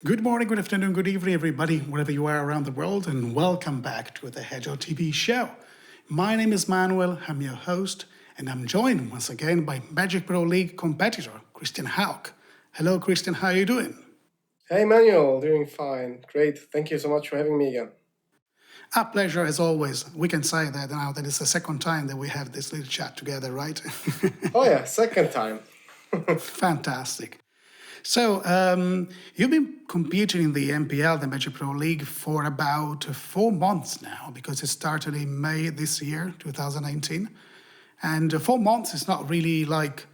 Good morning, good afternoon, good evening, everybody, wherever you are around the world, and welcome back to the HEDRON.TV show. My name is Manuel, I'm your host, and I'm joined once again by Magic Pro League competitor, Christian Hauk. Hello, Christian, how are you doing? Hey, Manuel, doing fine. Great. Thank you so much for having me again. A pleasure, as always. We can say that now that it's the second time that we have this little chat together, right? Oh, yeah, second time. Fantastic. So, you've been competing in the MPL, the Magic Pro League, for about 4 months now, because it started in May this year, 2019. And 4 months is not really like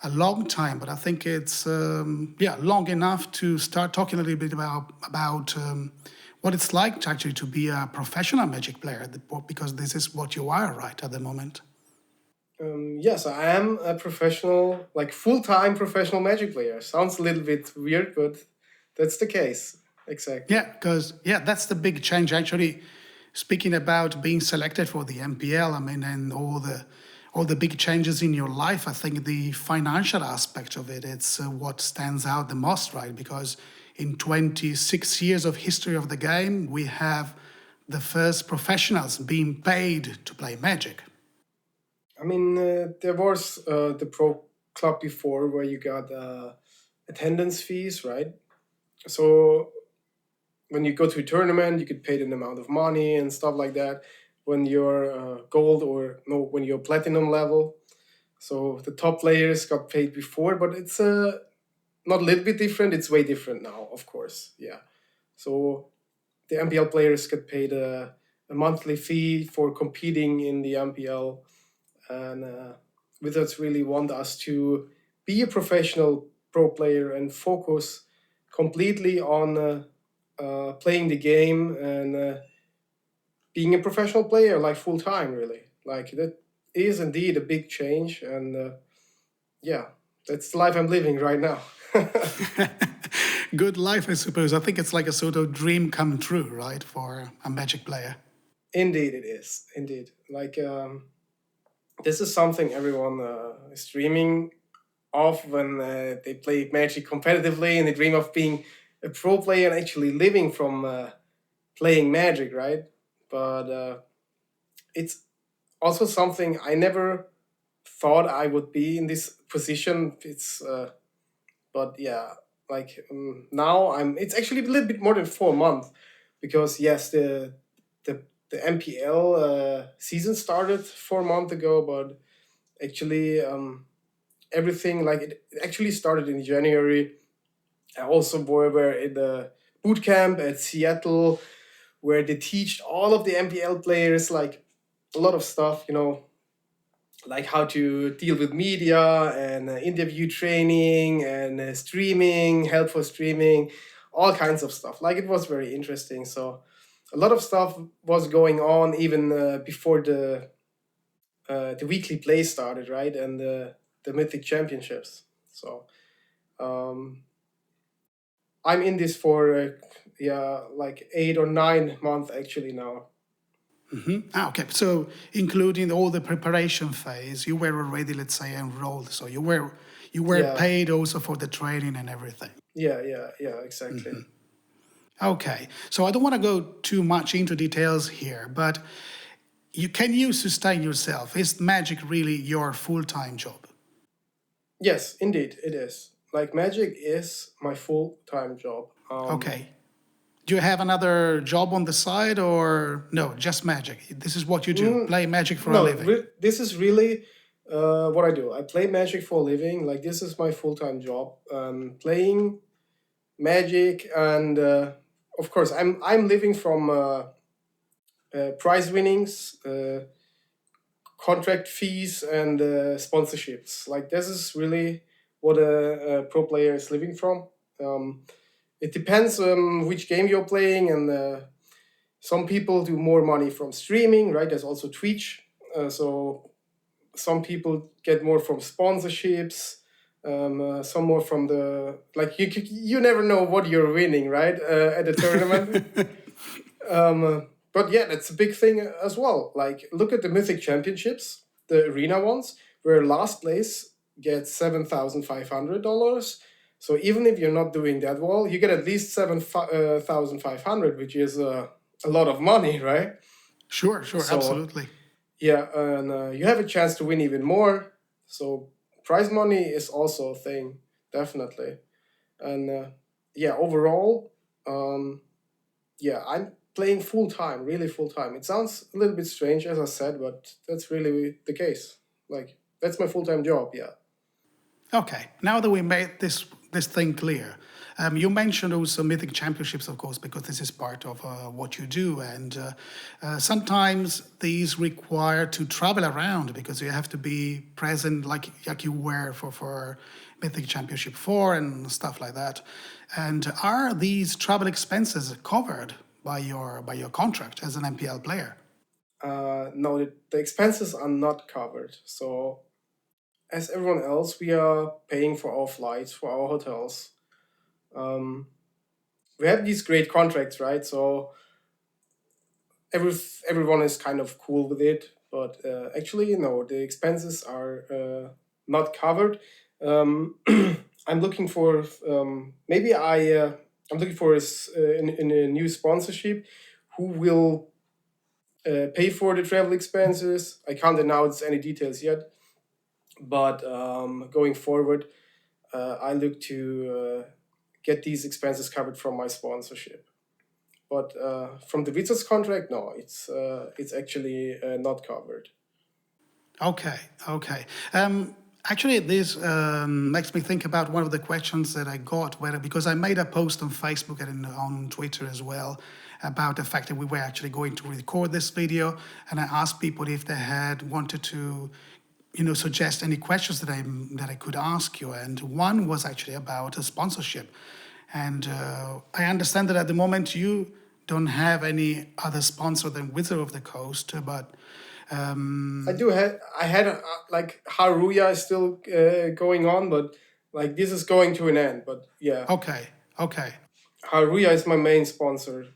a long time, but I think it's long enough to start talking a little bit about what it's like to actually to be a professional Magic player, because this is what you are right at the moment. Yes, I am a professional, like full-time professional Magic player. Sounds a little bit weird, but that's the case. Exactly. Yeah, because that's the big change. Actually, speaking about being selected for the MPL, I mean, and all the big changes in your life, I think the financial aspect of it's what stands out the most, right? Because in 26 years of history of the game, we have the first professionals being paid to play Magic. I mean, there was the pro club before where you got attendance fees, right? So when you go to a tournament, you could pay an amount of money and stuff like that. When you're gold or no, when you're platinum level. So the top players got paid before, but it's not a little bit different. It's way different now, of course. Yeah. So the MPL players get paid a monthly fee for competing in the MPL, and Wizards really want us to be a professional pro player and focus completely on playing the game and being a professional player, like full time, really. Like that is indeed a big change, and yeah, that's the life I'm living right now. Good life, I suppose. I think it's like a sort of dream come true, right, for a Magic player. Indeed, it is. Indeed, like this is something everyone is dreaming of when they play Magic competitively, and they dream of being a pro player and actually living from playing Magic, right? But it's also something I never thought I would be in this position. But yeah, like now It's actually a little bit more than 4 months, because yes, the MPL season started 4 months ago, but actually everything, like it actually started in January. I also were in the boot camp at Seattle, where they teach all of the MPL players like a lot of stuff, like how to deal with media and interview training and streaming, help for streaming, all kinds of stuff. Like it was very interesting. So a lot of stuff was going on even before the weekly play started, right? And the Mythic Championships. So um, I'm in this for like 8 or 9 months actually now. Okay, so including all the preparation phase, you were already, let's say, enrolled, so you were Yeah, paid also for the training and everything. yeah, exactly. Okay, so I don't want to go too much into details here, but can you sustain yourself? Is Magic really your full-time job? Yes, indeed, it is. Like Magic is my full-time job. Okay. Do you have another job on the side or no, just Magic? This is what you do, mm, play Magic for a no, living. this is really what I do. I play Magic for a living. Like this is my full-time job. Playing Magic, and of course, I'm living from prize winnings, contract fees, and sponsorships. Like this is really what a pro player is living from. Um, it depends on which game you're playing, and some people do more money from streaming, right? There's also Twitch. So some people get more from sponsorships. Some more from the like you never know what you're winning, right? At a tournament. but yeah, that's a big thing as well. Like, look at the Mythic Championships, the arena ones, where last place gets $7,500. So even if you're not doing that well, you get at least 7,500, which is a lot of money, right? Sure, sure, So absolutely. yeah, and you have a chance to win even more. So prize money is also a thing, definitely. And yeah, overall, um, yeah, I'm playing full time, really full time. It sounds a little bit strange, as I said, but that's really the case. Like, that's my full time job. Yeah. Okay, now that we made this thing clear, you mentioned also Mythic Championships, of course, because this is part of what you do, and sometimes these require to travel around because you have to be present, like you were for Mythic Championship 4 and stuff like that. And are these travel expenses covered by your contract as an MPL player? No, the expenses are not covered. So, as everyone else, we are paying for our flights, for our hotels. Um, we have these great contracts, right? So every everyone is kind of cool with it, but actually, no, the expenses are not covered. Um, I'm looking for maybe I'm looking for in a new sponsorship who will pay for the travel expenses. I can't announce any details yet, but going forward, I look to get these expenses covered from my sponsorship. But from the Wizards contract, no, it's actually not covered. Okay, okay. Actually, this makes me think about one of the questions that I got, where because I made a post on Facebook and on Twitter as well about the fact that we were actually going to record this video, and I asked people if they had wanted to, suggest any questions that I could ask you, and one was actually about a sponsorship, and I understand that at the moment you don't have any other sponsor than Wizard of the Coast, but I had like Haruya is still going on, but like this is going to an end. But yeah, okay, okay. Haruya is my main sponsor,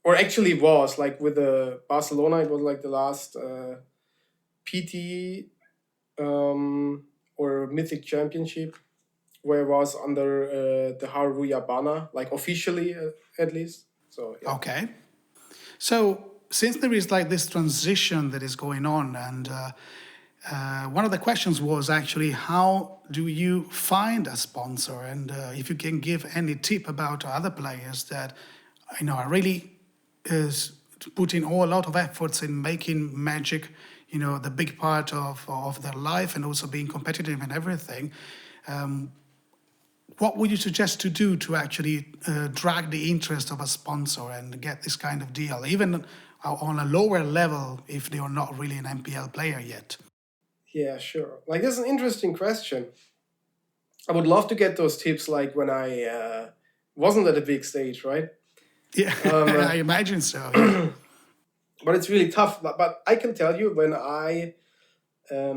or actually was like with the Barcelona. It was like the last PT or Mythic Championship where I was under the Haruya banner, like officially at least. So yeah. Okay. So since there is like this transition that is going on, and one of the questions was actually how do you find a sponsor, and if you can give any tip about other players that are really is putting a lot of efforts in making Magic, the big part of their life, and also being competitive and everything. What would you suggest to do to actually drag the interest of a sponsor and get this kind of deal, even on a lower level if they are not really an MPL player yet? Yeah, sure. Like, this is an interesting question. I would love to get those tips like when I wasn't at a big stage, right? Yeah, I imagine so. Yeah. But it's really tough. But I can tell you when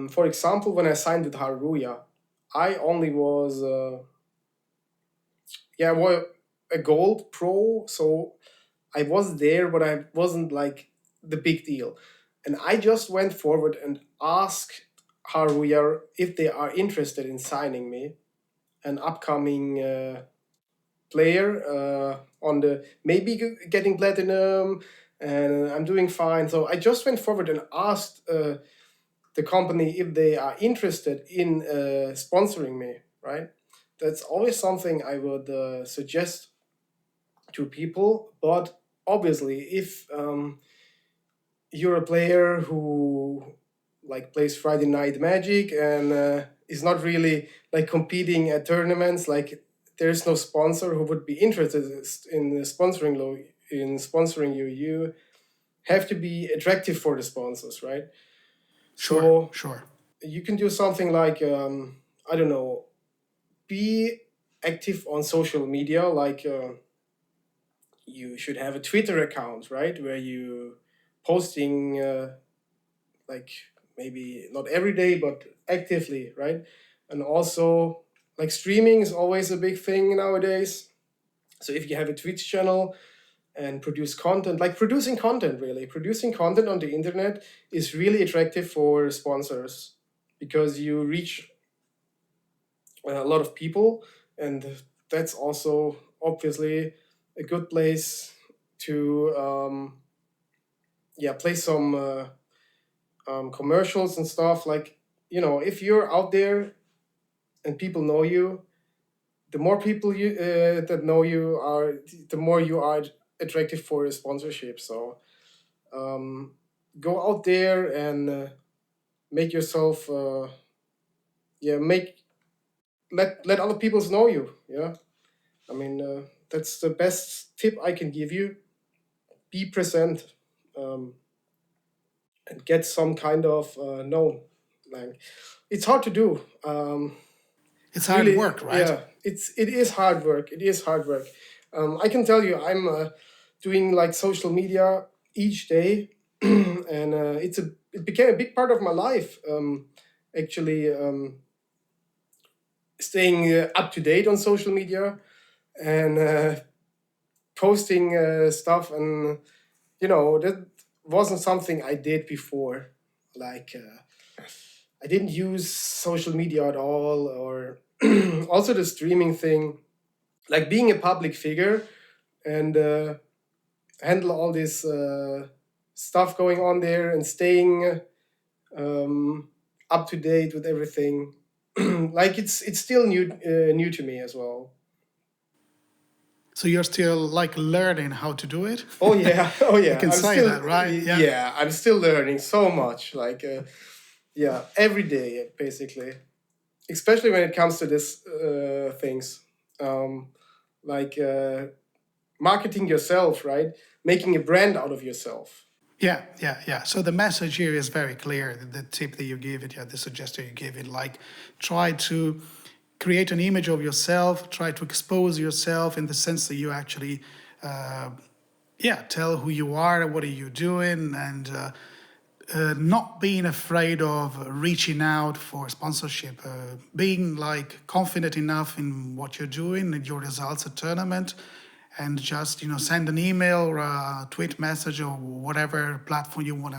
for example, when I signed with Haruya, I only was, well, a gold pro. So I was there, but I wasn't like the big deal. And I just went forward and asked Haruya if they are interested in signing me, an upcoming player on the maybe getting platinum, and I'm doing fine. So I just went forward and asked the company if they are interested in sponsoring me, right? That's always something I would suggest to people. But obviously, if you're a player who like plays Friday Night Magic and is not really like competing at tournaments, like there's no sponsor who would be interested in sponsoring you. You have to be attractive for the sponsors, right? Sure, So sure. you can do something like I don't know, be active on social media. Like you should have a Twitter account, right, where you posting like maybe not every day but actively, right? And also like streaming is always a big thing nowadays. So if you have a Twitch channel, and produce content. Like producing content, really. Producing content on the internet is really attractive for sponsors because you reach a lot of people, and that's also obviously a good place to play some commercials and stuff. Like, if you're out there and people know you, the more people you that know you are, the more you are attractive for a sponsorship. So go out there and make yourself make let other people know you. Yeah, I mean, that's the best tip I can give you. Be present, um, and get some kind of known. Like, it's hard to do. It's It's hard really, work, right? yeah. It is hard work. It is hard work. I can tell you, I'm doing like social media each day, and it became a big part of my life. Actually, staying up to date on social media and posting stuff, and that wasn't something I did before. Like, I didn't use social media at all, or also the streaming thing. Like being a public figure and handle all this stuff going on there and staying up to date with everything. Like, it's still new to me as well. So you're still like learning how to do it? Oh yeah, oh You yeah. can I'm say still that, right? Yeah. yeah. I'm still learning so much. Like every day basically. Especially when it comes to this things, um, like marketing yourself, right? Making a brand out of yourself. Yeah, yeah, yeah. So the message here is very clear. The tip that you give it, yeah, the suggestion you give it, like try to create an image of yourself, try to expose yourself in the sense that you actually, tell who you are, what are you doing, and not being afraid of reaching out for sponsorship, being like confident enough in what you're doing and your results at tournament, and just send an email or a tweet message or whatever platform you want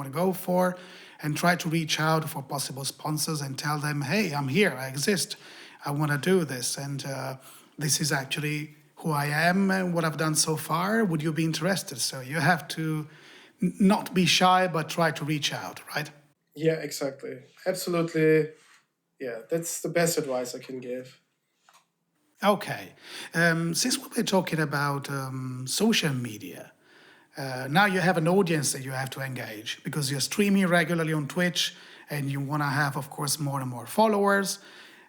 to go for, and try to reach out for possible sponsors and tell them, hey, I'm here, I exist, I want to do this, and this is actually who I am and what I've done so far. Would you be interested? So you have to not be shy, but try to reach out, right? Yeah, exactly. Absolutely. Yeah, that's the best advice I can give. Okay. Since we're talking about social media, now you have an audience that you have to engage because you're streaming regularly on Twitch and you want to have, of course, more and more followers.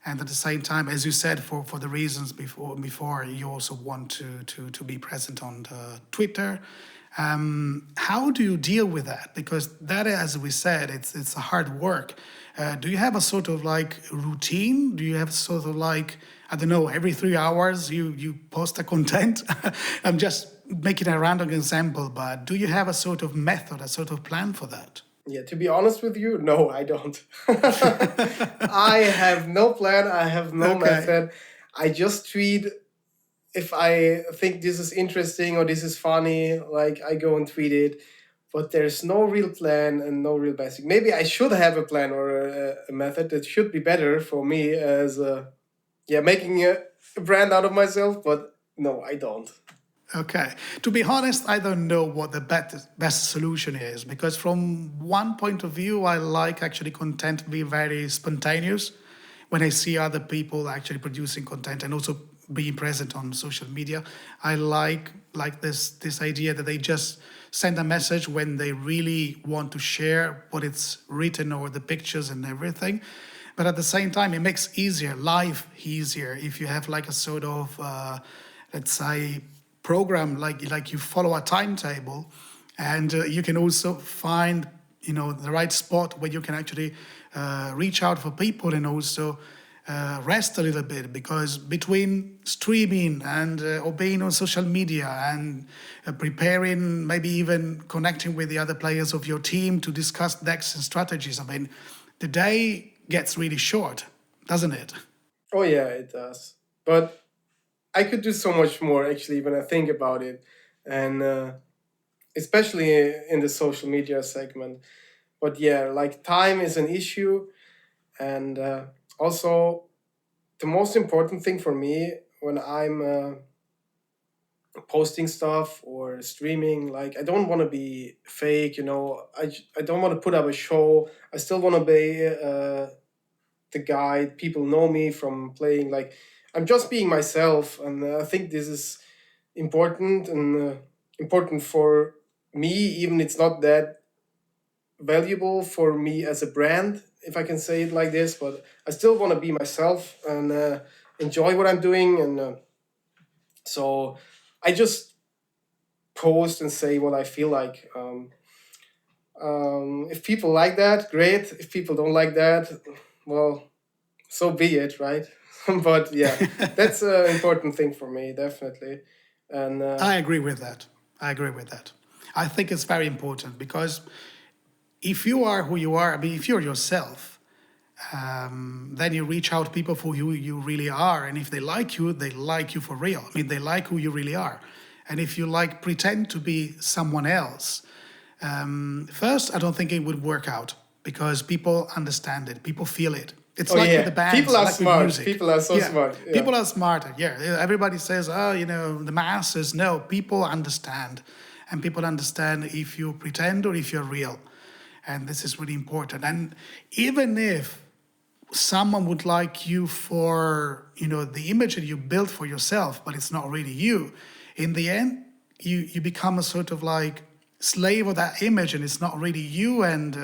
And at the same time, as you said, for the reasons before, you also want to be present on Twitter. How do you deal with that? Because that, as we said, it's a hard work. Do you have a sort of like routine? Do you have sort of like, I don't know, every 3 hours you post a content? I'm just making a random example, but do you have a sort of method, a sort of plan for that? Yeah, to be honest with you, no, I don't. I have no plan. I have no Okay. method. I just tweet if I think this is interesting or this is funny. Like, I go and tweet it, but there's no real plan and no real basic. Maybe I should have a plan or a method that should be better for me as making a brand out of myself. But no, I don't. Okay. To be honest, I don't know what the best solution is because, from one point of view, I like actually content to be very spontaneous. When I see other people actually producing content and also being present on social media, I like this idea that they just send a message when they really want to share what it's written or the pictures and everything. But at the same time, it makes life easier if you have like a sort of, let's say, program, like you follow a timetable, and you can also find the right spot where you can actually reach out for people and also rest a little bit, because between streaming and or being on social media and preparing, maybe even connecting with the other players of your team to discuss decks and strategies, I mean, the day gets really short, doesn't it? Oh yeah, it does. But I could do so much more actually when I think about it. and especially in the social media segment. But yeah, like time is an issue, and also the most important thing for me when I'm posting stuff or streaming, like I don't want to be fake, you know. I don't want to put up a show. I still want to be the guy people know me from playing. Like I'm just being myself, and I think this is important, and important for me, even it's not that valuable for me as a brand, if I can say it like this. But I still want to be myself and enjoy what I'm doing, and so I just post and say what I feel like. If people like that, great. If people don't like that, well, so be it, right? But yeah, that's an important thing for me, definitely. And I agree with that. I agree with that. I think it's very important because if you are who you are, I mean, if you're yourself, then you reach out to people for who you really are. And if they like you for real. I mean, they like who you really are. And if you like pretend to be someone else, first, I don't think it would work out because people understand it, people feel it. It's oh like with yeah, the bands, people are like with smart. music. People are so Yeah, smart. Yeah. people are smarter. Yeah, everybody says, oh, the masses. No, people understand. And people understand if you pretend or if you're real. And this is really important. And even if someone would like you for the image that you built for yourself, but it's not really you, in the end you become a sort of like slave of that image, and it's not really you, and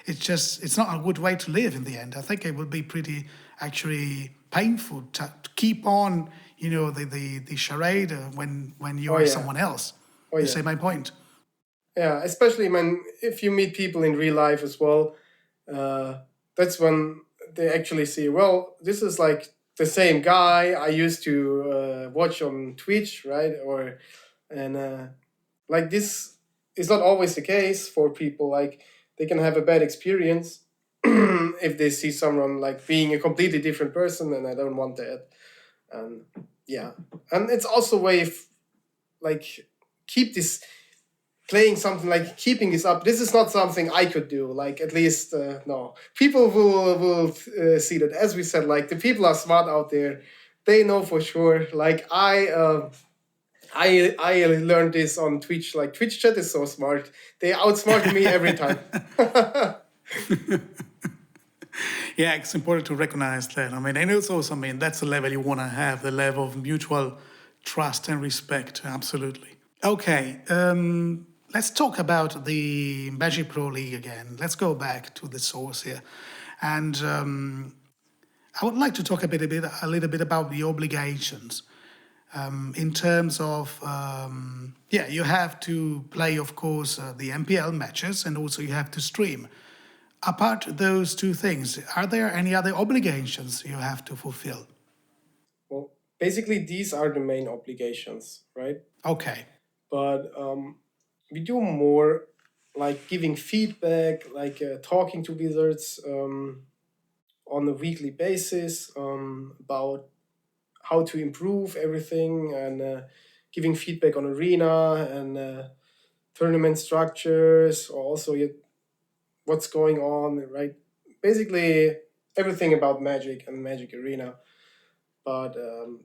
it's not a good way to live in the end. I think it would be pretty actually painful to keep on the charade when you Oh are yeah. someone else. Oh You yeah. say my point? Yeah, especially when if you meet people in real life as well, that's when they actually see. Well, this is like the same guy I used to watch on Twitch, right? Or and like this is not always the case for people. Like they can have a bad experience if they see someone like being a completely different person, and I don't want that. And yeah, and it's also a way of like keep this playing something like keeping this up. This is not something I could do. Like at least no, people will see that. As we said, like the people are smart out there. They know for sure. Like I learned this on Twitch. Like Twitch chat is so smart. They outsmart me every time. Yeah, it's important to recognize that. I mean, and it's also, I mean, that's the level you want to have, the level of mutual trust and respect. Absolutely. Okay, let's talk about the Magic Pro League again. Let's go back to the source here. And I would like to talk a little bit about the obligations in terms of, you have to play, of course, the MPL matches, and also you have to stream. Apart those two things, are there any other obligations you have to fulfill? Well, basically these are the main obligations, right? Okay. But we do more like giving feedback, like talking to wizards on a weekly basis about how to improve everything, and giving feedback on arena and tournament structures, or also what's going on, right? Basically everything about Magic and Magic Arena. But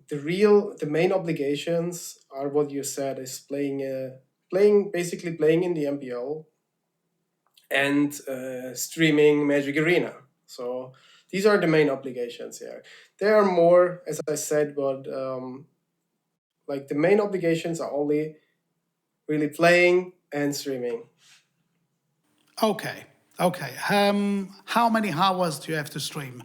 the main obligations are what you said, is basically playing in the MPL and streaming Magic Arena. So these are the main obligations here. There are more, as I said, but like the main obligations are only really playing and streaming. Okay. Okay. How many hours do you have to stream?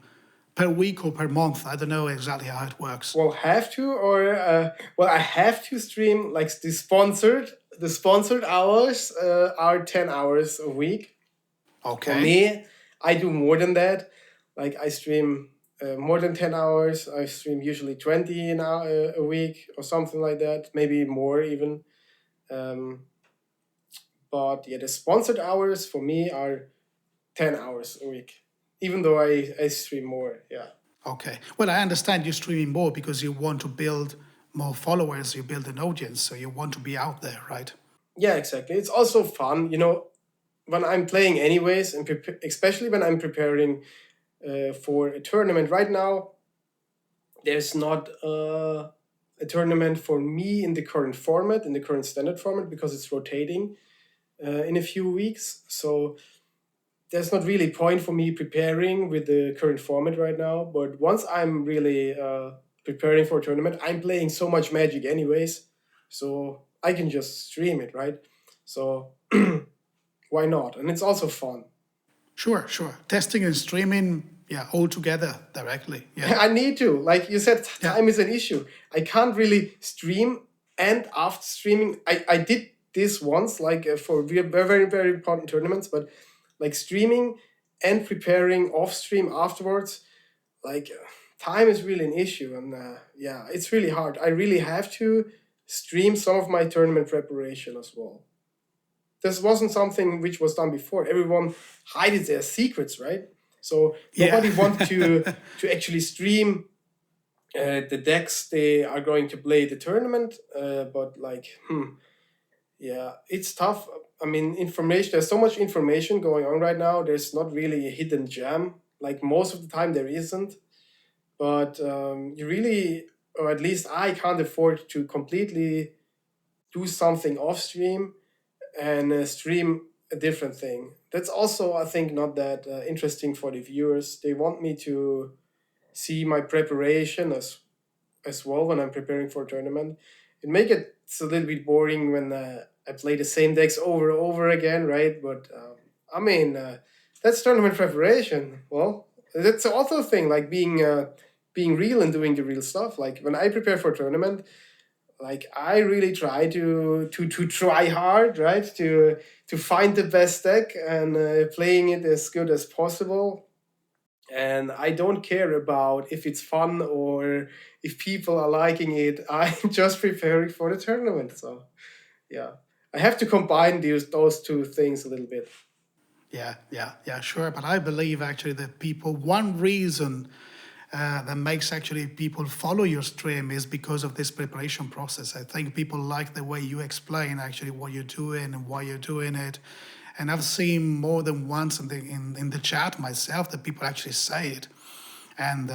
Per week or per month? I don't know exactly how it works. Well, have to, or well, I have to stream like the sponsored hours are 10 hours a week. For Okay. me, I do more than that. Like I stream more than 10 hours. I stream usually 20 an hour a week or something like that, maybe more even. Um, but yeah, the sponsored hours for me are 10 hours a week, even though I stream more. Yeah. Okay. Well, I understand you're streaming more because you want to build more followers, you build an audience, so you want to be out there, right? Yeah, exactly. It's also fun, when I'm playing anyways, and especially when I'm preparing for a tournament. Right now, there's not a tournament for me in the current format, in the current standard format, because it's rotating in a few weeks. So there's not really point for me preparing with the current format right now. But once I'm really preparing for a tournament, I'm playing so much Magic anyways, so I can just stream it, right? So why not? And it's also fun. Sure, sure. Testing and streaming, yeah, all together directly. Yeah, I need to. Like you said, yeah, time is an issue. I can't really stream, and after streaming, I did this once, like for very, very important tournaments, but like streaming and preparing off stream afterwards, like time is really an issue. And yeah, it's really hard. I really have to stream some of my tournament preparation as well. This wasn't something which was done before. Everyone hid their secrets, right? So yeah. nobody wanted to actually stream the decks they are going to play the tournament. But like, yeah, it's tough. I mean, information. There's so much information going on right now. There's not really a hidden gem. Like most of the time, there isn't. But you really, or at least I can't afford to completely do something off stream and stream a different thing. That's also, I think, not that interesting for the viewers. They want me to see my preparation as well when I'm preparing for a tournament. It make it a little bit boring when I play the same decks over and over again, right? But I mean, that's tournament preparation. Well, that's also a thing, like being real and doing the real stuff. Like when I prepare for a tournament, like I really try to try hard, right? To find the best deck and playing it as good as possible. And I don't care about if it's fun or if people are liking it. I'm just preparing for the tournament. So yeah, I have to combine those two things a little bit. Yeah, yeah, yeah, sure. But I believe actually that people, one reason that makes actually people follow your stream is because of this preparation process. I think people like the way you explain actually what you're doing and why you're doing it. And I've seen more than once in the chat myself that people actually say it. And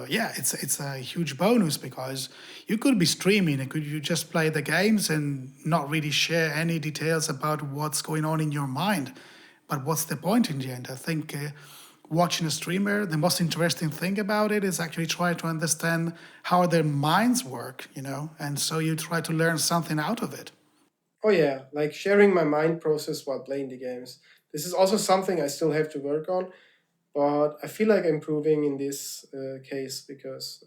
yeah, it's a huge bonus because you could be streaming and could you just play the games and not really share any details about what's going on in your mind. But what's the point in the end? I think watching a streamer, the most interesting thing about it is actually try to understand how their minds work, and so you try to learn something out of it. Oh yeah, like sharing my mind process while playing the games. This is also something I still have to work on, but I feel like improving in this case because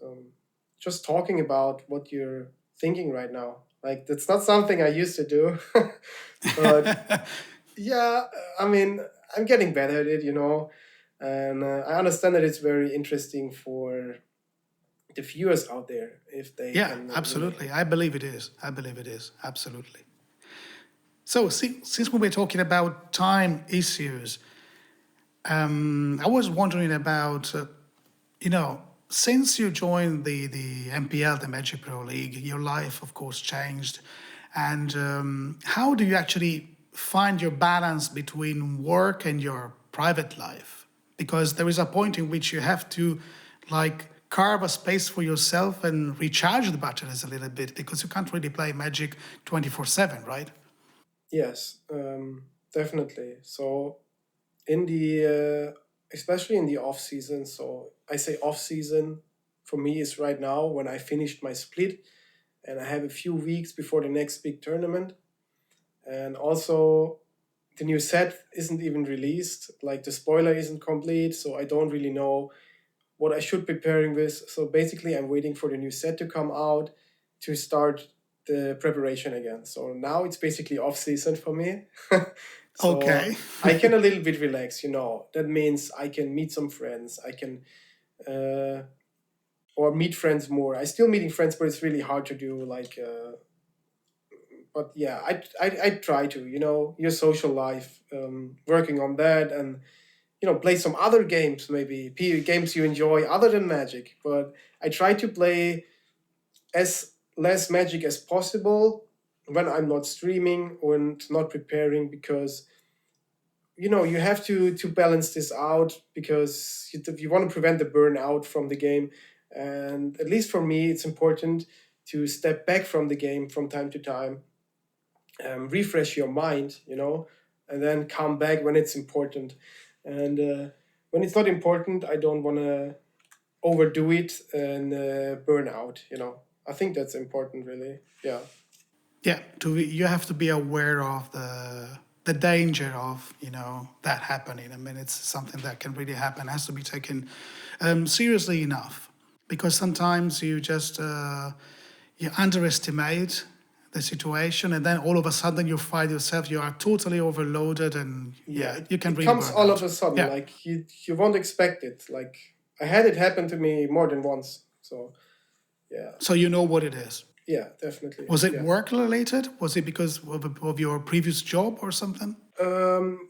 just talking about what you're thinking right now, like that's not something I used to do. But yeah, I mean, I'm getting better at it, and I understand that it's very interesting for the viewers out there if they Yeah, can relate. absolutely. I believe it is. I believe it is. Absolutely. So, since we were talking about time issues, I was wondering about, since you joined the MPL, the Magic Pro League, your life, of course, changed. And how do you actually find your balance between work and your private life? Because there is a point in which you have to, like, carve a space for yourself and recharge the batteries a little bit because you can't really play Magic 24/7, right? Yes, definitely. So in the especially in the off season, so I say off season for me is right now when I finished my split and I have a few weeks before the next big tournament. And also the new set isn't even released, like the spoiler isn't complete, so I don't really know what I should be preparing with. So basically I'm waiting for the new set to come out to start the preparation again. So now it's basically off season for me. So Okay. I can a little bit relax, That means I can meet some friends. I can or meet friends more. I still meeting friends, but it's really hard to do. Like, but yeah, I try to, your social life, working on that, and play some other games, maybe games you enjoy other than Magic. But I try to play as less magic as possible when I'm not streaming and not preparing, because you have to balance this out, because you want to prevent the burnout from the game. And at least for me, it's important to step back from the game from time to time, refresh your mind, and then come back when it's important. And when it's not important, I don't want to overdo it and burn out. I think that's important, really. Yeah. Yeah, you have to be aware of the danger of that happening. I mean, it's something that can really happen. Has to be taken seriously enough, because sometimes you underestimate the situation, and then all of a sudden you find yourself you are totally overloaded, and you can It really comes burn all out. of a sudden. Yeah. Like you won't expect it. Like I had it happen to me more than once. So yeah. So you know what it is. Yeah, definitely. Was it Yeah. work related? Was it because of your previous job or something?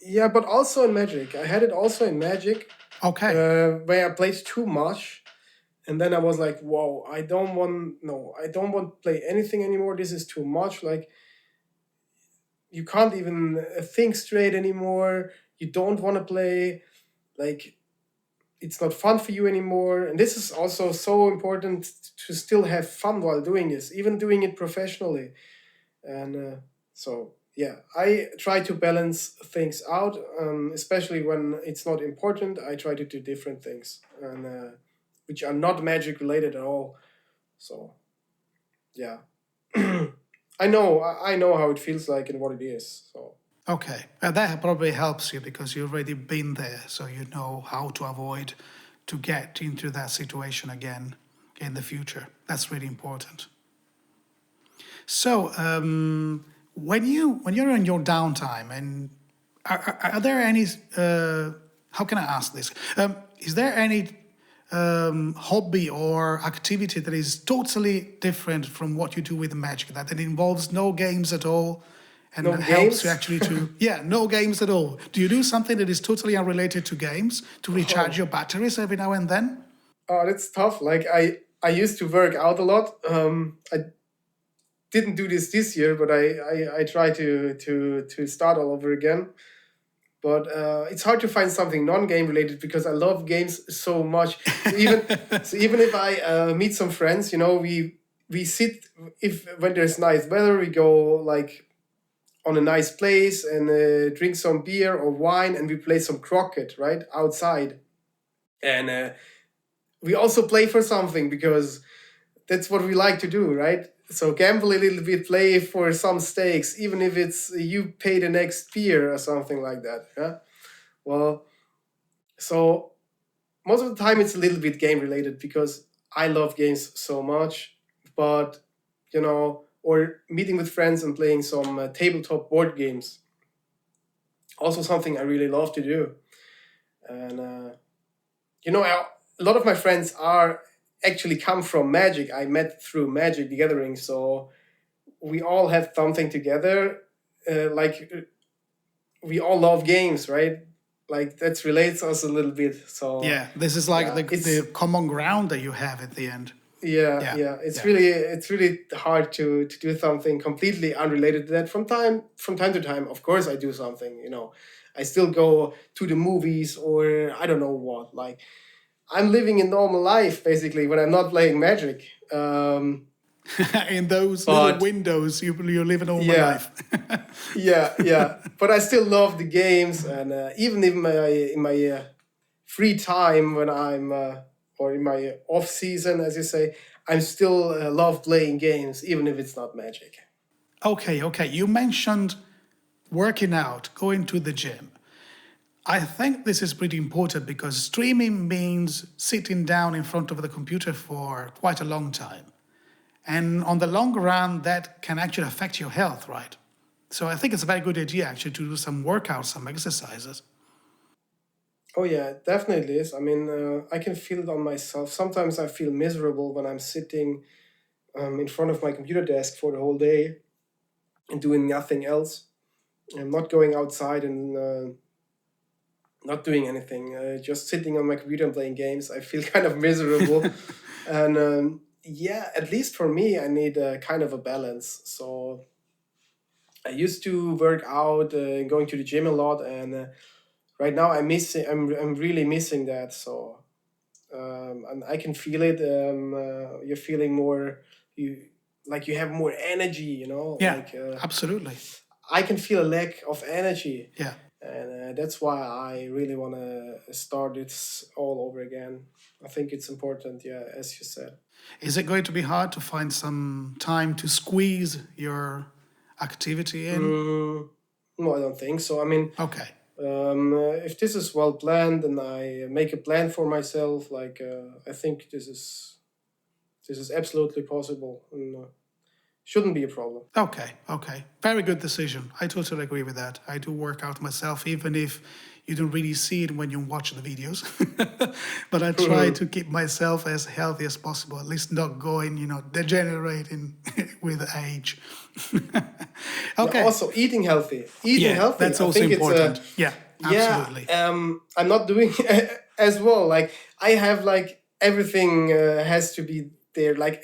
Yeah, but also in Magic. I had it also in Magic, Okay. where I played too much, and then I was like, "Whoa, I don't want to play anything anymore. This is too much. Like you can't even think straight anymore. You don't want to play. Like it's not fun for you anymore." And this is also so important to still have fun while doing this, even doing it professionally. And so yeah, I try to balance things out, especially when it's not important. I try to do different things, and which are not Magic related at all. So yeah. I know how it feels like and what it is. So Okay, that probably helps you because you've already been there, so you know how to avoid to get into that situation again in the future. That's really important. So, when you're in your downtime, and are there any? How can I ask this? Is there any hobby or activity that is totally different from what you do with Magic? That it involves no games at all, and no that helps you games. actually to no games at all. Do you do something that is totally unrelated to games to recharge Oh, your batteries every now and then? that's tough. Like I used to work out a lot. I didn't do this year, but I try to start all over again. But it's hard to find something non-game related, because I love games so much. So even if I meet some friends, we sit, if when there's nice weather, we go like on a nice place and drink some beer or wine, and we play some croquet right outside. And we also play for something, because that's what we like to do, right? So gamble a little bit, play for some stakes, even if it's you pay the next beer or something like that. Yeah. Well, so most of the time it's a little bit game related, because I love games so much. But or meeting with friends and playing some tabletop board games, also something I really love to do. And a lot of my friends are actually come from Magic. I met through Magic the Gathering, so we all have something together. We all love games, right? Like that relates us a little bit. So Yeah, this is like yeah, the common ground that you have at the end. yeah, Yeah, yeah. It's yeah. really hard to do something completely unrelated to that. From time to time, of course, I do something. I still go to the movies, or I don't know what. Like I'm living a normal life basically when I'm not playing Magic. In those little But windows, you live a normal yeah, life. yeah. But I still love the games, and even in my free time, when I'm or in my off season, as you say, I'm still love playing games, even if it's not Magic. Okay. You mentioned working out, going to the gym. I think this is pretty important because streaming means sitting down in front of the computer for quite a long time. And on the long run, that can actually affect your health, right? So I think it's a very good idea actually to do some workouts, some exercises. Oh yeah, it definitely is. I mean, I can feel it on myself. Sometimes I feel miserable when I'm sitting in front of my computer desk for the whole day and doing nothing else. I'm not going outside and not doing anything, just sitting on my computer and playing games. I feel kind of miserable, and yeah, at least for me, I need a kind of a balance. So I used to work out, going to the gym a lot, and right now I'm really missing that. So and I can feel it. You're feeling more, you like you have more energy. Yeah, Like absolutely. I can feel a lack of energy, Yeah. and that's why I really want to start this all over again. I think it's important, yeah, as you said. Is it going to be hard to find some time to squeeze your activity in? No, I don't think so. I mean, Okay. if this is well planned and I make a plan for myself, like I think this is absolutely possible and shouldn't be a problem. Okay, okay. Very good decision. I totally agree with that. I do work out myself, even if you don't really see it when you watch the videos. But I try to keep myself as healthy as possible, at least not going, degenerating with age. Yeah, Okay. also eating healthy. Eating Yeah, healthy. that's I also think it's important. Yeah, yeah. absolutely. I'm not doing as well. Like I have like everything has to be there. Like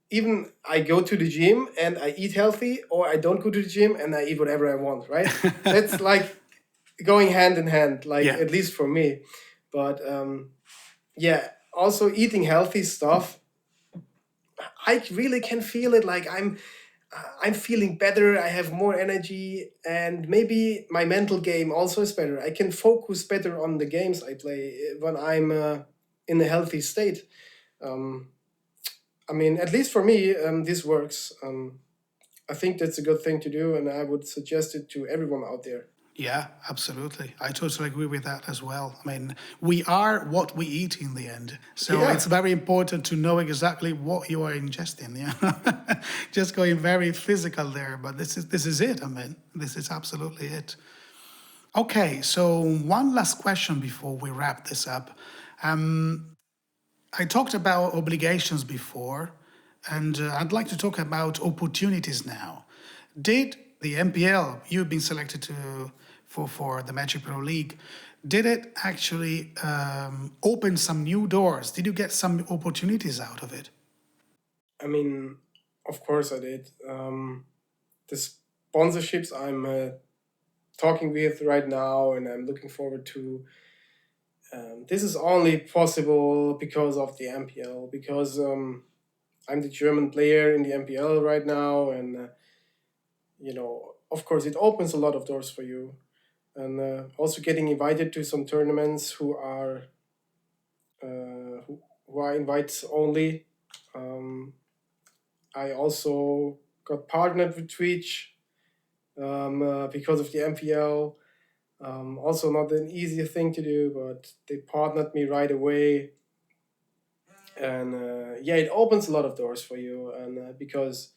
even I go to the gym and I eat healthy, or I don't go to the gym and I eat whatever I want. Right? That's like going hand in hand. Like Yeah. at least for me. But yeah, also eating healthy stuff. I really can feel it. Like I'm feeling better. I have more energy, and maybe my mental game also is better. I can focus better on the games I play when I'm in a healthy state. Um, I mean, at least for me, this works. I think that's a good thing to do, and I would suggest it to everyone out there. Yeah, absolutely. I totally agree with that as well. I mean, we are what we eat in the end. So Yeah. it's very important to know exactly what you are ingesting. Yeah. Just going very physical there, but this is it. I mean, this is absolutely it. Okay, so one last question before we wrap this up. I talked about obligations before, and I'd like to talk about opportunities now. Did the MPL, you've been selected for the Magic Pro League, did it actually open some new doors? Did you get some opportunities out of it? I mean, of course I did. The sponsorships I'm talking with right now, and I'm looking forward to. This is only possible because of the MPL, because I'm the German player in the MPL right now, and of course, it opens a lot of doors for you, and also getting invited to some tournaments who are invites only. Um, I also got partnered with Twitch because of the MPL. Also, not an easy thing to do, but they partnered me right away, and yeah, it opens a lot of doors for you, and because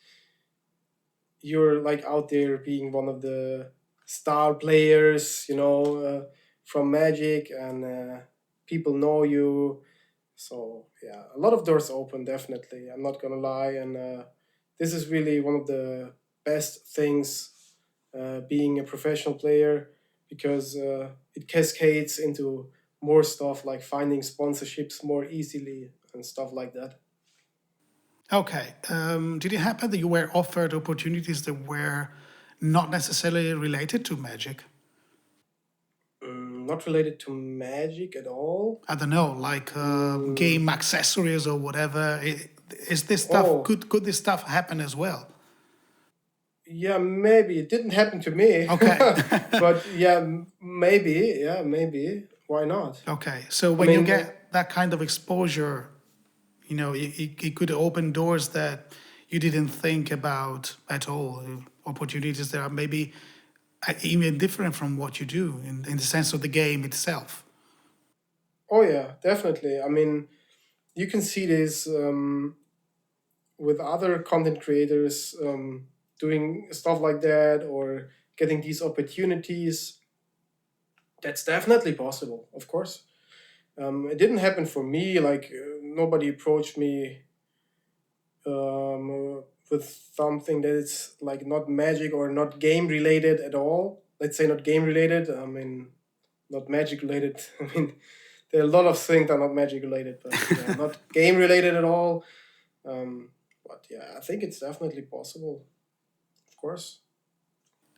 you're like out there being one of the star players, from Magic, and people know you. So yeah, a lot of doors open, definitely. I'm not gonna lie, and this is really one of the best things being a professional player, because it cascades into more stuff like finding sponsorships more easily and stuff like that. Okay. Did it happen that you were offered opportunities that were not necessarily related to Magic? Not related to Magic at all. I don't know, like Mm, game accessories or whatever. Is this stuff oh, could this stuff happen as well? yeah, maybe it didn't happen to me, Okay. but yeah, maybe, yeah, maybe. Why not? Okay. So I when you mean, get that kind of exposure, it could open doors that you didn't think about at all. Opportunities that are maybe even different from what you do in the sense of the game itself. oh yeah, definitely. I mean, you can see this with other content creators doing stuff like that, or getting these opportunities. That's definitely possible, of course. It didn't happen for me. Like nobody approached me with something that is like not Magic or not game related at all. Let's say not game related. I mean, not Magic related. I mean, there are a lot of things that are not Magic related, but yeah, not game related at all. But yeah, I think it's definitely possible, of course.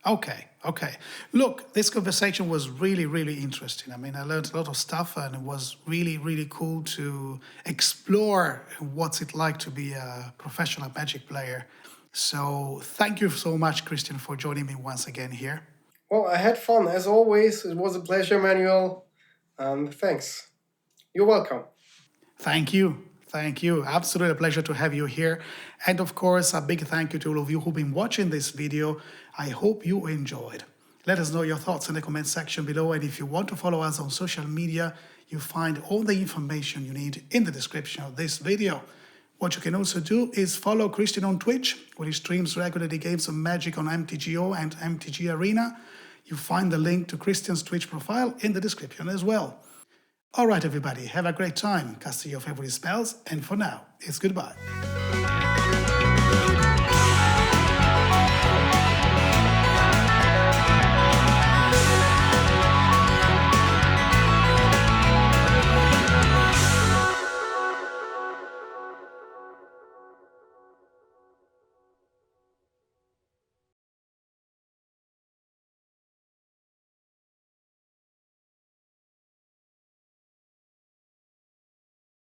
Okay, okay. Look, this conversation was really, really interesting. I mean, I learned a lot of stuff and it was really, really cool to explore what's it like to be a professional Magic player. So thank you so much, Christian, for joining me once again here. Well, I had fun as always. It was a pleasure, Manuel, and thanks. You're welcome. Thank you. Thank you. Absolutely a pleasure to have you here. And of course, a big thank you to all of you who've been watching this video. I hope you enjoyed. Let us know your thoughts in the comment section below. And if you want to follow us on social media, you find all the information you need in the description of this video. What you can also do is follow Christian on Twitch, where he streams regularly games of Magic on MTGO and MTG Arena. You find the link to Christian's Twitch profile in the description as well. All right, everybody, have a great time, casting your favorite spells, and for now, it's goodbye.